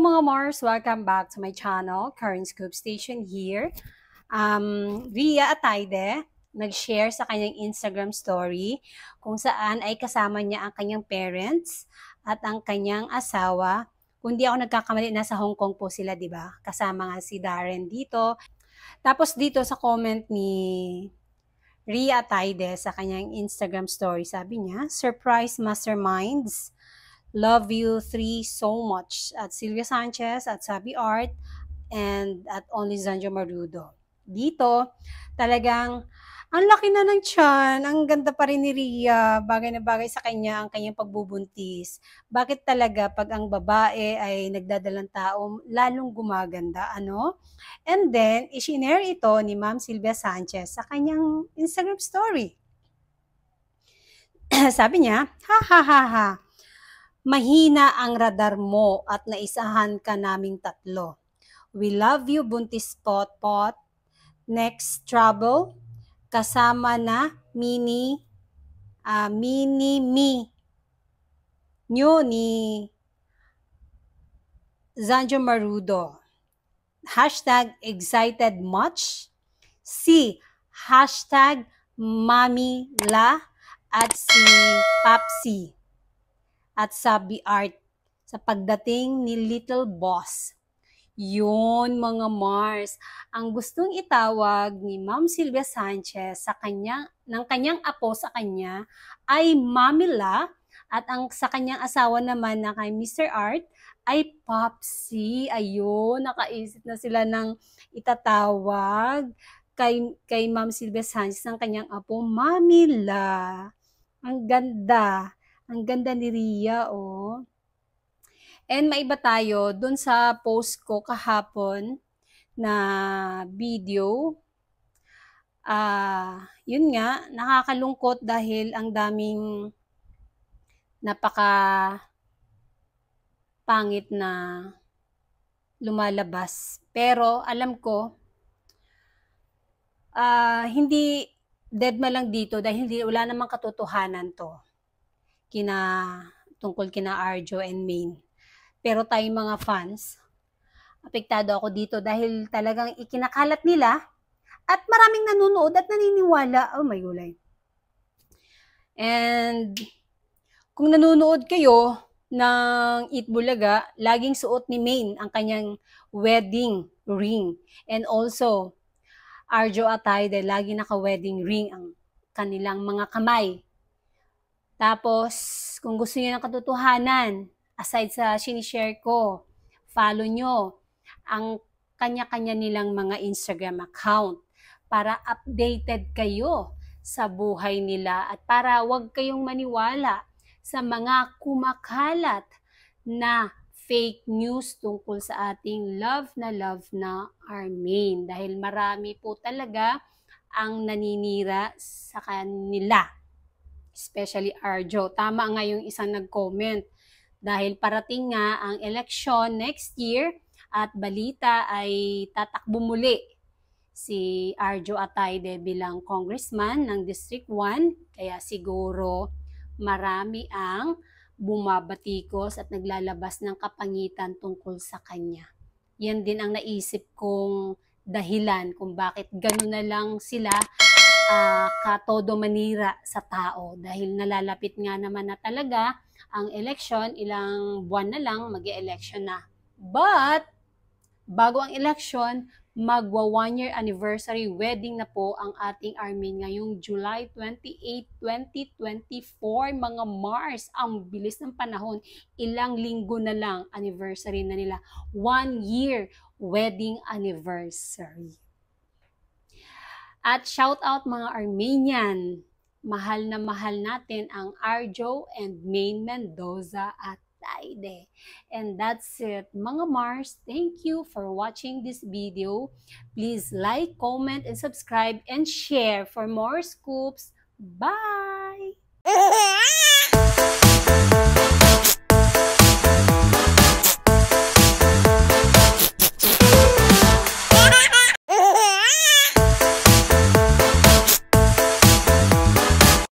mga Mars, welcome back to my channel, Current Scoop Station here. Ria Atayde nag-share sa kanyang Instagram story kung saan ay kasama niya ang kanyang parents at ang kanyang asawa. Kung di ako nagkakamali, nasa Hong Kong po sila, di ba? Kasama nga si Darren dito. Tapos dito sa comment ni Ria Atayde sa kanyang Instagram story, sabi niya, "Surprise Masterminds. Love you three so much." At Sylvia Sanchez, at Sabi Art, and at Only Zanjo Marudo. Dito, talagang ang laki na ng tiyan, ang ganda pa rin ni Ria, bagay na bagay sa kanya ang kanyang pagbubuntis. Bakit talaga pag ang babae ay nagdadalang tao, lalong gumaganda, ano? And then, isinare ito ni Ma'am Sylvia Sanchez sa kanyang Instagram story. Sabi niya, "Ha ha ha ha. Mahina ang radar mo at naisahan ka naming tatlo. We love you, Buntis Pot-Pot. Next trouble, kasama na mini me nyo ni Zanjo Marudo. Hashtag excited much. Si hashtag Mami La at si Papsi at Sabi Art sa pagdating ni Little Boss." Yun mga Mars, ang gustong itawag ni Ma'am Sylvia Sanchez ng kanyang apo sa kanya ay Mamila, at ang sa kanyang asawa naman na kay Mr. Art ay Popsi. Ayun, nakaisip na sila ng itatawag kay Ma'am Sylvia Sanchez ng kanyang apo, Mamila. Ang ganda ni Ria, oh. And maiba tayo dun sa post ko kahapon na video. Yun nga, nakakalungkot dahil ang daming napaka pangit na lumalabas. Pero alam ko, hindi deadma lang dito dahil wala namang katotohanan to tungkol kina Arjo and Maine. Pero tayong mga fans, apektado ako dito dahil talagang ikinakalat nila at maraming nanonood at naniniwala. Oh my gulay. And kung nanonood kayo ng Eat Bulaga, laging suot ni Maine ang kanyang wedding ring. And also, Arjo Atayde, lagi naka-wedding ring ang kanilang mga kamay. Tapos, kung gusto niyo ng katotohanan, aside sa sinishare ko, follow nyo ang kanya-kanya nilang mga Instagram account para updated kayo sa buhay nila at para wag kayong maniwala sa mga kumakalat na fake news tungkol sa ating love na Armaine. Dahil marami po talaga ang naninira sa kanila, especially Arjo. Tama nga yung isang nag-comment. Dahil parating nga ang eleksyon next year at balita ay tatakbo muli si Arjo Atayde bilang congressman ng District 1. Kaya siguro marami ang bumabatikos at naglalabas ng kapangitan tungkol sa kanya. Yan din ang naisip kong dahilan kung bakit gano'n na lang sila katodo manira sa tao. Dahil nalalapit nga naman na talaga ang election, ilang buwan na lang mag-e-election na. But, bago ang election, magwa 1-year anniversary wedding na po ang ating Armaine ngayong July 28, 2024. Mga Mars, ang bilis ng panahon. Ilang linggo na lang, anniversary na nila. 1-year wedding anniversary. At shout out mga Armenian. Mahal na mahal natin ang Arjo and Maine Mendoza Atayde. And that's it mga Mars. Thank you for watching this video. Please like, comment, and subscribe and share for more scoops. Bye!